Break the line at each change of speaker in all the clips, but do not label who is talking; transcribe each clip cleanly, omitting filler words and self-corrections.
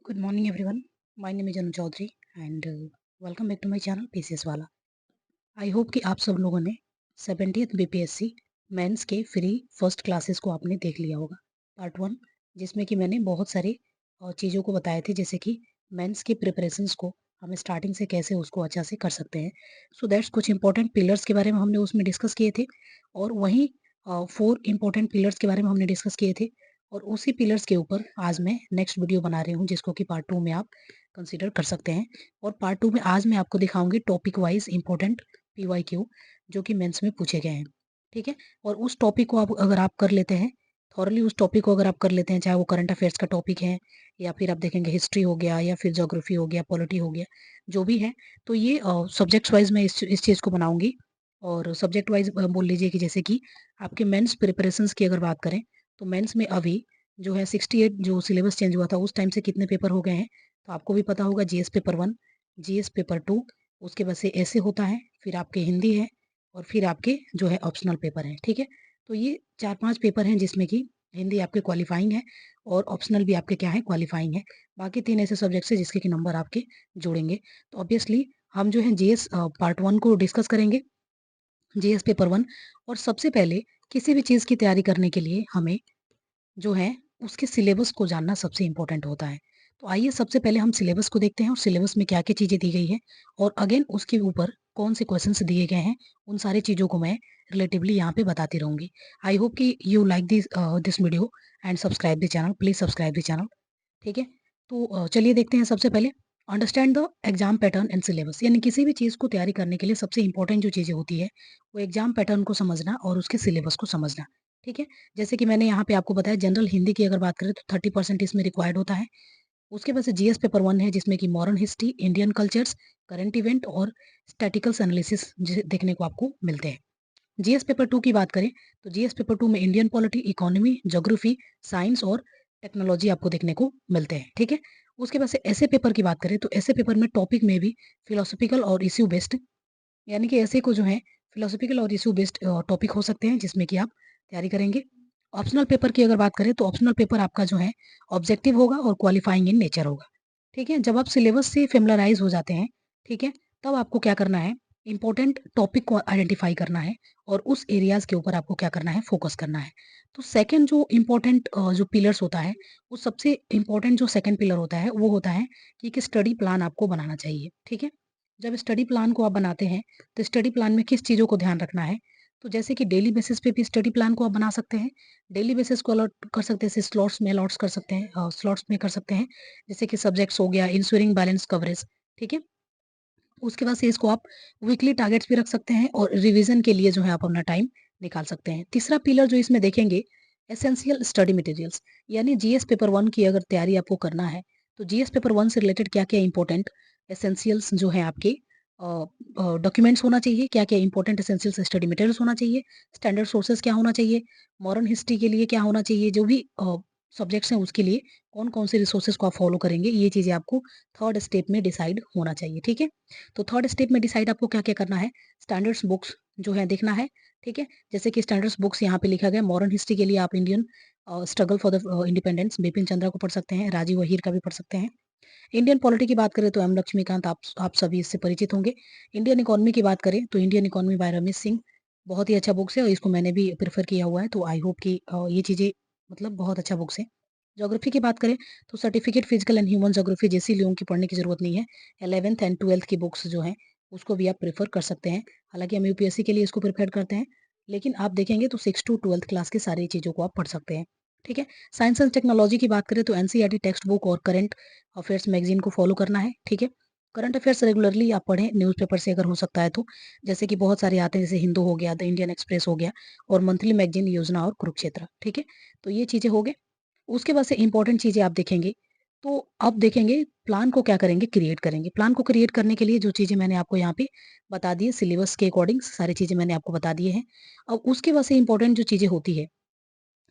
Good morning, everyone. My name is Anu Chaudhary and welcome back to my channel PCS वाला। I hope कि आप सब लोगों ने 70th बीपीएससी मेंस के फ्री फर्स्ट क्लासेस को आपने देख लिया होगा पार्ट 1, जिसमें कि मैंने बहुत सारी चीज़ों को बताए थे, जैसे कि मेंस की प्रिपरेशंस को हम स्टार्टिंग से कैसे उसको अच्छा से कर सकते हैं। सो दैट्स कुछ इंपॉर्टेंट पिलर्स के बारे में हमने उसमें डिस्कस किए थे, और वहीं 4 इंपॉर्टेंट पिलर्स के बारे में हमने डिस्कस किए थे, और उसी पिलर्स के ऊपर आज मैं नेक्स्ट वीडियो बना रही हूँ, जिसको कि पार्ट 2 में आप कंसीडर कर सकते हैं। और पार्ट 2 में आज मैं आपको दिखाऊंगी टॉपिक वाइज इंपॉर्टेंट पीवाईक्यू जो कि मेंस में पूछे गए हैं। ठीक है, और उस टॉपिक को आप अगर आप कर लेते हैं थॉरली, उस टॉपिक को अगर आप कर लेते हैं, चाहे वो करंट अफेयर्स का टॉपिक है या फिर आप देखेंगे हिस्ट्री हो गया या फिर ज्योग्राफी हो गया, पॉलिटी हो गया, जो भी है, तो ये सब्जेक्ट्स वाइज मैं इस चीज़ को बनाऊंगी। और सब्जेक्ट वाइज बोल लीजिए कि जैसे कि आपके मेंस प्रिपरेशंस की अगर बात करें, तो मेंस में अभी जो है 68 जो सिलेबस चेंज हुआ था उस टाइम से कितने पेपर हो गए हैं, तो आपको भी पता होगा। जीएस पेपर 1, जीएस पेपर 2, उसके बाद से ऐसे होता है, फिर आपके हिंदी है, और फिर आपके जो है ऑप्शनल पेपर है। ठीक है, तो ये 4-5 पेपर हैं, जिसमें कि हिंदी आपके क्वालिफाइंग है और ऑप्शनल भी आपके क्या है, क्वालिफाइंग है। बाकी 3 ऐसे सब्जेक्ट्स हैं जिसके कि नंबर आपके जुड़ेंगे। तो ऑब्वियसली हम जो है जीएस पार्ट 1 को डिस्कस करेंगे, जीएस पेपर 1। और सबसे पहले किसी भी चीज़ की तैयारी करने के लिए हमें जो है उसके सिलेबस को जानना सबसे इम्पोर्टेंट होता है। तो आइए सबसे पहले हम सिलेबस को देखते हैं, और सिलेबस में क्या-क्या चीज़ें दी गई है, और अगेन उसके ऊपर कौन से क्वेश्चंस दिए गए हैं, उन सारी चीज़ों को मैं रिलेटिवली यहाँ पे बताती रहूँगी। आई होप कि you like this video and subscribe the channel, please subscribe the channel. ठीक है, तो चलिए देखते हैं। सबसे पहले understand the exam pattern and syllabus, यानी किसी भी चीज़ को तैयारी करने के लिए सबसे इंपॉर्टेंट जो चीज़ें होती है, वो एग्जाम पैटर्न को समझना और उसके सिलेबस को समझना। ठीक है, जैसे कि मैंने यहाँ पे आपको बताया, जनरल हिंदी की अगर बात करें तो 30% इसमें रिक्वायर्ड होता है। उसके बाद से जीएस पेपर 1 है, जिसमें कि modern history, Indian cultures, current event और स्टैटिकल्स एनालिसिस देखने को आपको मिलते हैं। जीएस पेपर 2 की बात करें, तो जीएस पेपर 2 में Indian polity, economy, geography, science और टेक्नोलॉजी आपको देखने को मिलते हैं। ठीक है, उसके बाद से ऐसे पेपर की बात करें, तो ऐसे पेपर में टॉपिक में भी फिलोसॉफिकल और इश्यू बेस्ड, यानी कि ऐसे को जो है फिलोसॉफिकल और इश्यू बेस्ड टॉपिक हो सकते हैं, जिसमें कि आप तैयारी करेंगे। ऑप्शनल पेपर की अगर बात करें, तो ऑप्शनल पेपर आपका जो है ऑब्जेक्टिव होगा और क्वालिफाइंग इन नेचर होगा। ठीक है, जब आप सिलेबस से फेमिलराइज हो जाते हैं, ठीक है, तब आपको क्या करना है, इंपॉर्टेंट टॉपिक को आइडेंटिफाई करना है, और उस एरियाज के ऊपर आपको क्या करना है, फोकस करना है। तो सेकंड जो इम्पोर्टेंट जो पिलर्स होता है, वो सबसे इम्पोर्टेंट जो सेकंड पिलर होता है, वो होता है कि एक स्टडी प्लान आपको बनाना चाहिए। ठीक है, जब स्टडी प्लान को आप बनाते हैं, तो स्टडी प्लान में किस चीज़ों को ध्यान रखना है, तो जैसे कि डेली बेसिस पे भी स्टडी प्लान को आप बना सकते हैं। डेली बेसिस को अलॉट कर सकते हैं, स्लॉट्स में अलॉट्स कर सकते हैं, स्लॉट्स में कर सकते हैं, जैसे कि सब्जेक्ट्स हो गया, इंश्योरिंग बैलेंस कवरेज। ठीक है, उसके बाद से इसको आप वीकली टारगेट्स भी रख सकते हैं, और रिवीजन के लिए जो है आप अपना टाइम निकाल सकते हैं। तीसरा पिलर जो इसमें देखेंगे, एसेंशियल स्टडी मटेरियल्स, यानी जीएस पेपर 1 की अगर तैयारी आपको करना है, तो जीएस पेपर 1 से रिलेटेड क्या-क्या इंपॉर्टेंट एसेंशियल्स जो हैं आपके डॉक्यूमेंट्स होना चाहिए, क्या-क्या इंपॉर्टेंट एसेंशियल स्टडी मटेरियल्स होना चाहिए, स्टैंडर्ड सोर्सेज क्या होना चाहिए, मॉडर्न हिस्ट्री के लिए क्या होना चाहिए, जो भी सब्जेक्ट्स हैं उसके लिए कौन-कौन से रिसोर्सेज को आप फॉलो करेंगे, ये चीज़ें आपको थर्ड स्टेप में डिसाइड होना चाहिए। ठीक है, तो थर्ड स्टेप में डिसाइड आपको क्या-क्या करना है, स्टैंडर्ड्स बुक्स जो है देखना है। ठीक है, जैसे कि स्टैंडर्ड्स बुक्स यहाँ पे लिखा गया है, मॉडर्न हिस्ट्री के लिए आप Indian struggle for the independence Bipin Chandra को पढ़ सकते हैं, राजीव अहीर का भी पढ़ सकते हैं। इंडियन पॉलिटी की बात करें तो एम लक्ष्मीकांत, आप सभी इससे परिचित होंगे। इंडियन इकोनॉमी की बात करें तो Indian economy bye Ramesh Singh, बहुत ही अच्छा बुक्स है, और इसको मैंने भी प्रेफर किया हुआ है, तो आई होप कि ये चीज़ें मतलब बहुत अच्छा बुक्स है। ज्योग्राफी की बात करें, तो certificate physical and human geography जैसी लोगों की पढ़ने की जरूरत नहीं है। 11th एंड 12th की बुक्स जो हैं उसको भी आप प्रेफर कर सकते हैं। हालांकि हम यूपीएससी के लिए इसको प्रेफर करते हैं, लेकिन आप देखेंगे तो 6 टू 12th क्लास की सारी चीज़ों को आप पढ़ सकते हैं। ठीक है, साइंस एंड टेक्नोलॉजी की बात करें तो एनसीईआरटी टेक्स्ट बुक और करंट अफेयर्स मैगजीन को फॉलो करना है। ठीक है, करंट अफेयर्स रेगुलरली आप पढ़ें न्यूज़पेपर से अगर हो सकता है तो, जैसे कि बहुत सारे आते हैं, जैसे हिंदू हो गया, द इंडियन एक्सप्रेस हो गया, और मंथली मैगजीन योजना और कुरुक्षेत्र। ठीक है, तो ये चीज़ें हो गए। उसके बाद से इंपॉर्टेंट चीज़ें आप देखेंगे, तो अब देखेंगे प्लान को क्या करेंगे, क्रिएट करेंगे। प्लान को क्रिएट करने के लिए जो चीज़ें मैंने आपको यहाँ पे बता दी है, सिलेबस के अकॉर्डिंग सारी चीज़ें मैंने आपको बता दी हैं। अब उसके बाद से इंपॉर्टेंट जो चीज़ें होती है,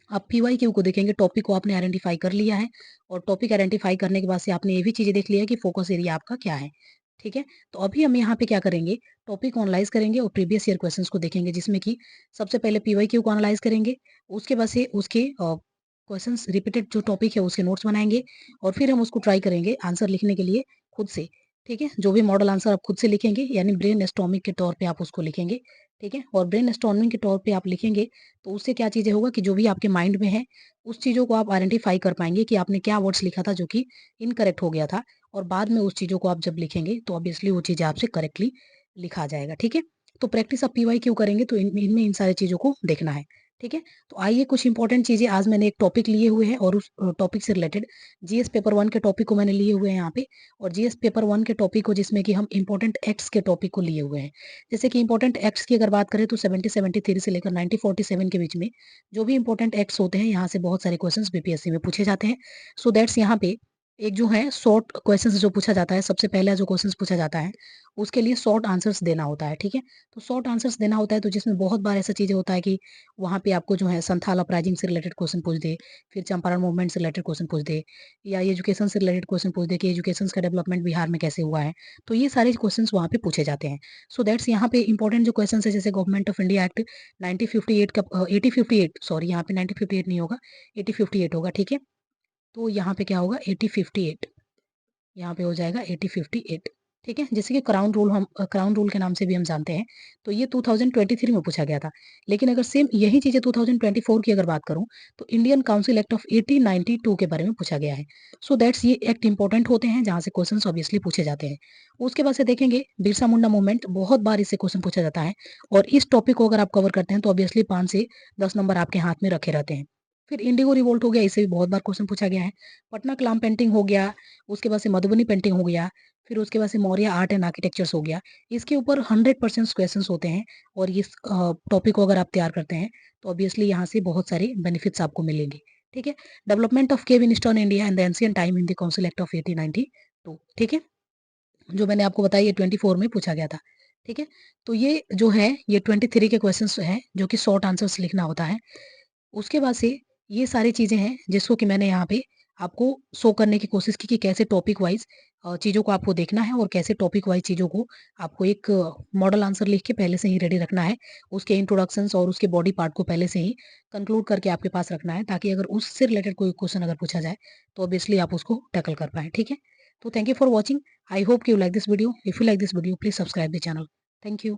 आप पीवाईक्यू को देखेंगे, टॉपिक को आपने आइडेंटिफाई कर लिया है, और टॉपिक आइडेंटिफाई करने के बाद से आपने ये भी चीज़ें देख लिया है कि फोकस एरिया आपका क्या है। ठीक है, तो अभी हम यहाँ पे क्या करेंगे, टॉपिक को एनालाइज करेंगे और प्रीवियस ईयर क्वेश्चंस को देखेंगे, जिसमें कि सबसे पहले पीवाईक्यू को एनालाइज करेंगे, उसके बाद से उसके क्वेश्चंस रिपीटेड जो टॉपिक है उसके नोट्स बनाएंगे और फिर हम उसको ट्राई करेंगे आंसर लिखने के लिए खुद से। ठीक है, जो भी मॉडल आंसर आप खुद से लिखेंगे यानी ब्रेन स्टॉर्मिंग के तौर पे आप उसको लिखेंगे। ठीक है, और ब्रेन स्टॉर्मिंग के तौर पे आप लिखेंगे तो उससे क्या चीजें होगा कि जो भी आपके माइंड में है उस चीजों को आप आइडेंटिफाई कर पाएंगे कि आपने क्या वर्ड्स लिखा था जो कि इनकरेक्ट हो गया था, और बाद में उस चीजों को आप जब लिखेंगे तो ऑब्वियसली वो चीजें आपसे करेक्टली लिखा जाएगा। ठीक है, तो प्रैक्टिस आप पीवाई क्यों करेंगे तो इनमें इन सारी चीजों को देखना है। ठीक है, तो आइए कुछ इंपॉर्टेंट चीजें आज मैंने एक टॉपिक लिए हुए हैं और उस टॉपिक से रिलेटेड जीएस पेपर 1 के टॉपिक को मैंने लिए हुए हैं यहाँ पे, और जीएस पेपर 1 के टॉपिक को जिसमें कि हम इंपॉर्टेंट एक्ट्स के टॉपिक को लिए हुए हैं। जैसे कि इंपॉर्टेंट एक्ट्स की अगर बात करें तो 70-73 से लेकर 90-47 के बीच में जो भी इंपॉर्टेंट एक्ट्स होते हैं यहाँ से बहुत सारे क्वेश्चंस बीपीएससी में पूछे जाते हैं। सो दैट्स यहाँ पे एक जो है शॉर्ट क्वेश्चंस जो पूछा जाता है, सबसे पहला जो क्वेश्चंस पूछा जाता है उसके लिए शॉर्ट आंसर्स देना होता है। ठीक है, तो शॉर्ट आंसर्स देना होता है तो जिसमें बहुत बार ऐसा चीजें होता है कि वहाँ पे आपको जो है संथाल अपराइजिंग से रिलेटेड क्वेश्चन पूछ दे, फिर चंपारण मूवमेंट से रिलेटेड क्वेश्चन पूछ दे, या एजुकेशन से रिलेटेड क्वेश्चन पूछ दे कि एजुकेशन का डेवलपमेंट बिहार में कैसे हुआ है। तो ये सारे क्वेश्चंस वहाँ पे पूछे जाते हैं। सो दैट्स यहाँ पे इंपॉर्टेंट जो क्वेश्चन है जैसे गवर्नमेंट ऑफ इंडिया एक्ट 1958 का 8058, सॉरी यहाँ पे 1958 नहीं होगा, 8058 होगा। ठीक है, तो यहाँ पे क्या होगा 8058, यहाँ पे हो जाएगा 8058। ठीक है, जैसे कि क्राउन रूल हम क्राउन रूल के नाम से भी हम जानते हैं, तो ये 2023 में पूछा गया था। लेकिन अगर सेम यही चीजें 2024 की अगर बात करूं तो इंडियन काउंसिल एक्ट ऑफ 1892 के बारे में पूछा गया है। सो दैट्स ये एक्ट इंपॉर्टेंट होते हैं जहां से क्वेश्चंस ऑब्वियसली पूछे जाते हैं। उसके बाद से देखेंगे बिरसा मुंडा मूवमेंट, बहुत बार इससे क्वेश्चन पूछा जाता है, और इस टॉपिक को अगर आप कवर करते हैं तो ऑब्वियसली 5 से 10 नंबर आपके हाथ में रखे रहते हैं। फिर इंडिगो रिवोल्ट हो गया, इससे भी बहुत बार क्वेश्चन पूछा गया है। पटना क्लाम पेंटिंग हो गया, उसके बाद से मधुबनी पेंटिंग हो गया, फिर उसके बाद से मौर्य आर्ट एंड आर्किटेक्चर्स हो गया। इसके ऊपर 100% क्वेश्चंस होते हैं, और इस टॉपिक को अगर आप तैयार करते हैं तो ऑब्वियसली यहाँ से बहुत सारे बेनिफिट्स आपको मिलेंगे। ठीक है, development of cave in eastern India and the ancient time in the council act of 1892। ठीक है, जो मैंने आपको बताया ये 24 में पूछा गया था। ठीक है, तो ये जो है ये 23 के क्वेश्चंस हैं जो कि शॉर्ट आंसर्स लिखना होता है। उसके बाद से ये सारी चीज़ें हैं जिसको कि मैंने यहाँ पे आपको शो करने की कोशिश की कि कैसे टॉपिक वाइज़ चीज़ों को आपको देखना है, और कैसे टॉपिक वाइज़ चीज़ों को आपको एक मॉडल आंसर लिख के पहले से ही रेडी रखना है। उसके इंट्रोडक्शंस और उसके बॉडी पार्ट को पहले से ही कंक्लूड करके आपके पास रखना है, ताकि अगर उससे रिलेटेड कोई क्वेश्चन अगर पूछा जाए तो ऑब्वियसली आप उसको टैकल कर पाएँ। ठीक है? तो thank you for watching. I hope you like this video. If you like this video please subscribe the channel. Thank you.